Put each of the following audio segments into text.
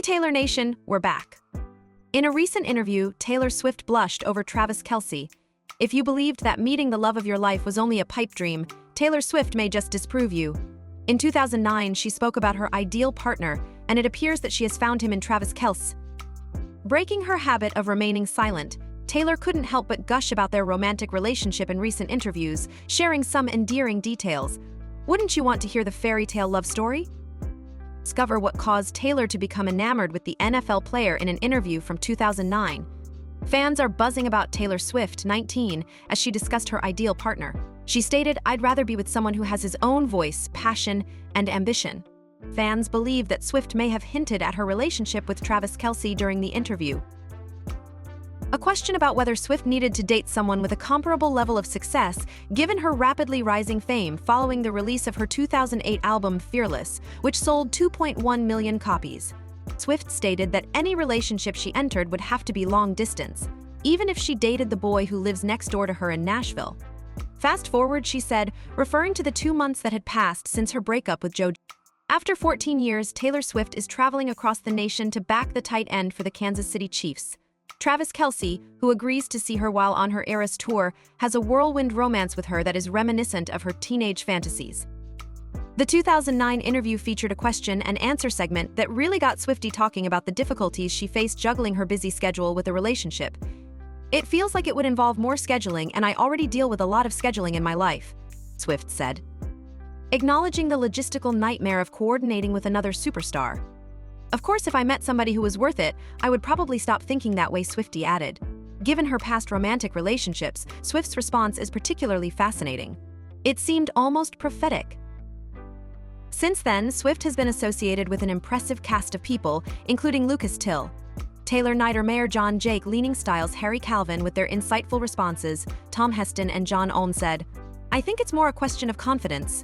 Taylor Nation, we're back. In a recent interview, Taylor Swift blushed over Travis Kelce. If you believed that meeting the love of your life was only a pipe dream, Taylor Swift may just disprove you. In 2009, she spoke about her ideal partner, and it appears that she has found him in Travis Kelce. Breaking her habit of remaining silent, Taylor couldn't help but gush about their romantic relationship in recent interviews, sharing some endearing details. Wouldn't you want to hear the fairy tale love story? Discover what caused Taylor to become enamored with the NFL player in an interview from 2009. Fans are buzzing about Taylor Swift, 19, as she discussed her ideal partner. She stated, "I'd rather be with someone who has his own voice, passion, and ambition." Fans believe that Swift may have hinted at her relationship with Travis Kelce during the interview. A question about whether Swift needed to date someone with a comparable level of success, given her rapidly rising fame following the release of her 2008 album Fearless, which sold 2.1 million copies. Swift stated that any relationship she entered would have to be long distance, even if she dated the boy who lives next door to her in Nashville. Fast forward, she said, referring to the 2 months that had passed since her breakup with Joe. After 14 years, Taylor Swift is traveling across the nation to back the tight end for the Kansas City Chiefs. Travis Kelce, who agrees to see her while on her Eras tour, has a whirlwind romance with her that is reminiscent of her teenage fantasies. The 2009 interview featured a question and answer segment that really got Swiftie talking about the difficulties she faced juggling her busy schedule with a relationship. "It feels like it would involve more scheduling, and I already deal with a lot of scheduling in my life," Swift said, acknowledging the logistical nightmare of coordinating with another superstar. "Of course, if I met somebody who was worth it, I would probably stop thinking that way," Swiftie added. Given her past romantic relationships, Swift's response is particularly fascinating. It seemed almost prophetic. Since then, Swift has been associated with an impressive cast of people, including Lucas Till, Taylor Nider, Mayor John Jake, Leaning Styles, Harry Calvin with their insightful responses, Tom Heston and John Olm said, "I think it's more a question of confidence.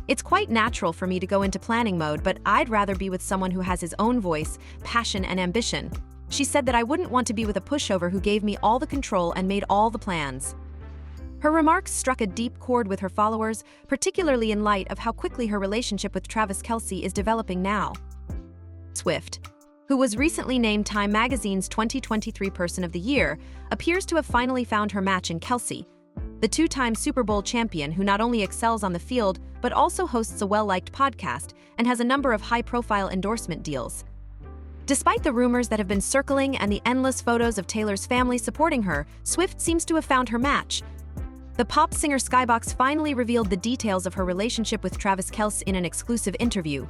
It's quite natural for me to go into planning mode, but I'd rather be with someone who has his own voice, passion, and ambition." She said that, "I wouldn't want to be with a pushover who gave me all the control and made all the plans." Her remarks struck a deep chord with her followers, particularly in light of how quickly her relationship with Travis Kelce is developing now. Swift, who was recently named Time Magazine's 2023 Person of the Year, appears to have finally found her match in Kelce, the two-time Super Bowl champion who not only excels on the field but also hosts a well-liked podcast and has a number of high-profile endorsement deals. Despite the rumors that have been circling and the endless photos of Taylor's family supporting her, Swift seems to have found her match. The pop singer Skybox finally revealed the details of her relationship with Travis Kelce in an exclusive interview.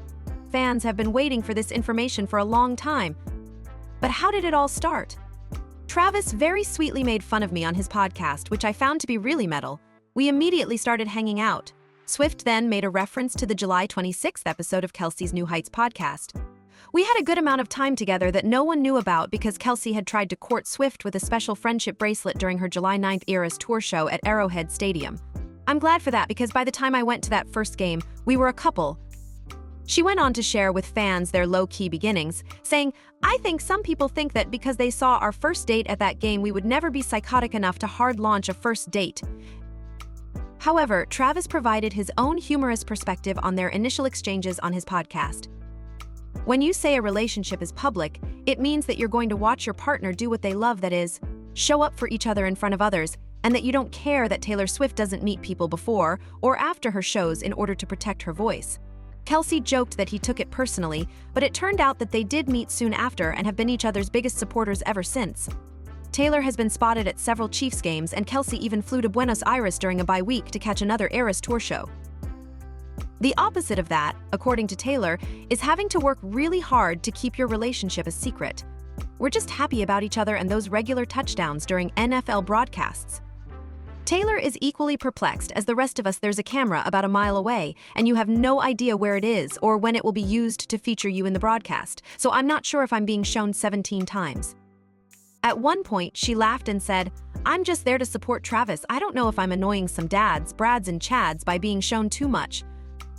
Fans have been waiting for this information for a long time. But how did it all start? "Travis very sweetly made fun of me on his podcast, which I found to be really metal. We immediately started hanging out." Swift then made a reference to the July 26th episode of Kelce's New Heights podcast. "We had a good amount of time together that no one knew about because Kelce had tried to court Swift with a special friendship bracelet during her July 9th Eras tour show at Arrowhead Stadium. I'm glad for that because by the time I went to that first game, we were a couple." She went on to share with fans their low-key beginnings, saying, "I think some people think that because they saw our first date at that game, we would never be psychotic enough to hard launch a first date." However, Travis provided his own humorous perspective on their initial exchanges on his podcast. "When you say a relationship is public, it means that you're going to watch your partner do what they love, that is, show up for each other in front of others, and that you don't care that Taylor Swift doesn't meet people before or after her shows in order to protect her voice." Kelce joked that he took it personally, but it turned out that they did meet soon after and have been each other's biggest supporters ever since. Taylor has been spotted at several Chiefs games, and Kelce even flew to Buenos Aires during a bye week to catch another Eras tour show. The opposite of that, according to Taylor, is having to work really hard to keep your relationship a secret. "We're just happy about each other and those regular touchdowns during NFL broadcasts." Taylor is equally perplexed as the rest of us. "There's a camera about a mile away, and you have no idea where it is or when it will be used to feature you in the broadcast, so I'm not sure if I'm being shown 17 times. At one point, she laughed and said, "I'm just there to support Travis. I don't know if I'm annoying some dads, Brads, and Chads by being shown too much."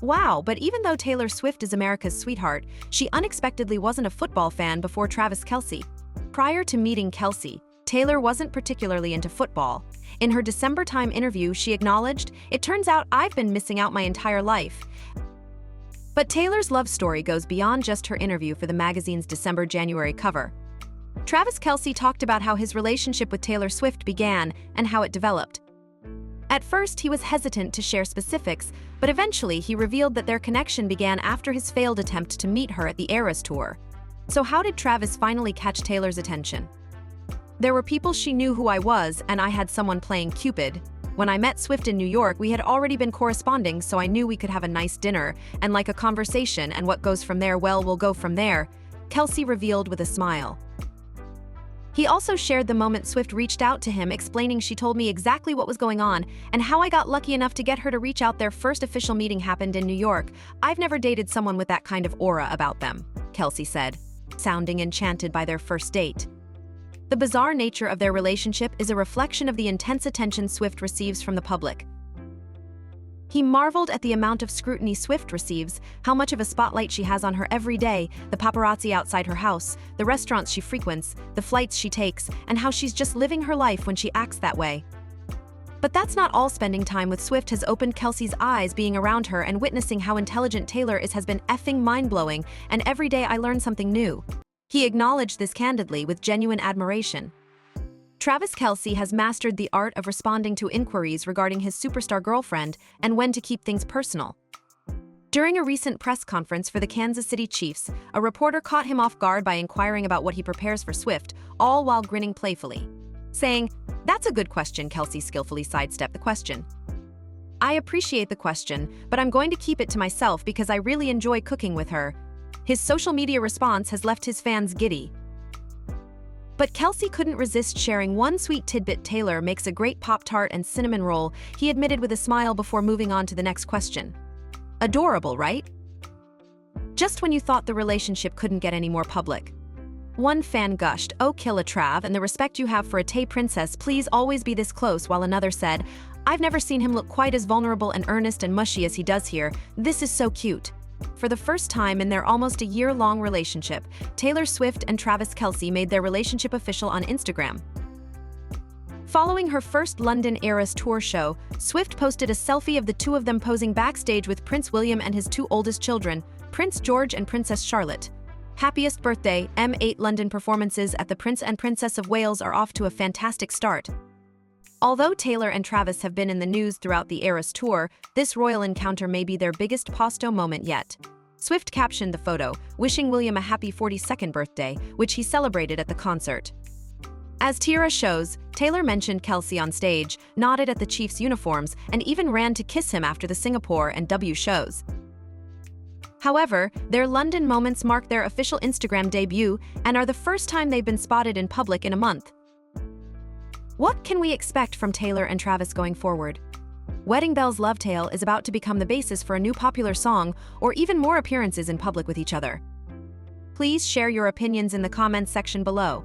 Wow, but even though Taylor Swift is America's sweetheart, she unexpectedly wasn't a football fan before Travis Kelce. Prior to meeting Kelce, Taylor wasn't particularly into football. In her December Time interview, she acknowledged, "It turns out I've been missing out my entire life." But Taylor's love story goes beyond just her interview for the magazine's December-January cover. Travis Kelce talked about how his relationship with Taylor Swift began and how it developed. At first, he was hesitant to share specifics, but eventually he revealed that their connection began after his failed attempt to meet her at the Eras Tour. So how did Travis finally catch Taylor's attention? "There were people she knew who I was, and I had someone playing Cupid. When I met Swift in New York, we had already been corresponding, so I knew we could have a nice dinner, and like a conversation, and what goes from there, well, will go from there," Kelce revealed with a smile. He also shared the moment Swift reached out to him, explaining, "She told me exactly what was going on, and how I got lucky enough to get her to reach out. Their first official meeting happened in New York. I've never dated someone with that kind of aura about them," Kelce said, sounding enchanted by their first date. The bizarre nature of their relationship is a reflection of the intense attention Swift receives from the public. He marveled at the amount of scrutiny Swift receives, how much of a spotlight she has on her every day, the paparazzi outside her house, the restaurants she frequents, the flights she takes, and how she's just living her life when she acts that way. But that's not all. Spending time with Swift has opened Kelce's eyes. Being around her and witnessing how intelligent Taylor is has been effing mind-blowing, and every day I learn something new. He acknowledged this candidly with genuine admiration. Travis Kelce has mastered the art of responding to inquiries regarding his superstar girlfriend and when to keep things personal. During a recent press conference for the Kansas City Chiefs, a reporter caught him off guard by inquiring about what he prepares for Swift, all while grinning playfully. Saying, "That's a good question," Kelce skillfully sidestepped the question. "I appreciate the question, but I'm going to keep it to myself because I really enjoy cooking with her." His social media response has left his fans giddy. But Kelce couldn't resist sharing one sweet tidbit. "Taylor makes a great Pop-Tart and cinnamon roll," he admitted with a smile before moving on to the next question. "Adorable, right?" Just when you thought the relationship couldn't get any more public. One fan gushed, "Oh, kill a Trav, and the respect you have for a Tay princess, please always be this close," while another said, "I've never seen him look quite as vulnerable and earnest and mushy as he does here. This is so cute." For the first time in their almost a year-long relationship, Taylor Swift and Travis Kelce made their relationship official on Instagram. Following her first London Eras Tour show, Swift posted a selfie of the two of them posing backstage with Prince William and his two oldest children, Prince George and Princess Charlotte. Happiest birthday, M8 London performances at the Prince and Princess of Wales are off to a fantastic start. Although Taylor and Travis have been in the news throughout the Eras Tour, this royal encounter may be their biggest posto moment yet. Swift captioned the photo, wishing William a happy 42nd birthday, which he celebrated at the concert. As Tira shows, Taylor mentioned Kelce on stage, nodded at the Chiefs' uniforms, and even ran to kiss him after the Singapore and W shows. However, their London moments mark their official Instagram debut and are the first time they've been spotted in public in a month. What can we expect from Taylor and Travis going forward? Wedding Bells Love Tale is about to become the basis for a new popular song or even more appearances in public with each other. Please share your opinions in the comments section below.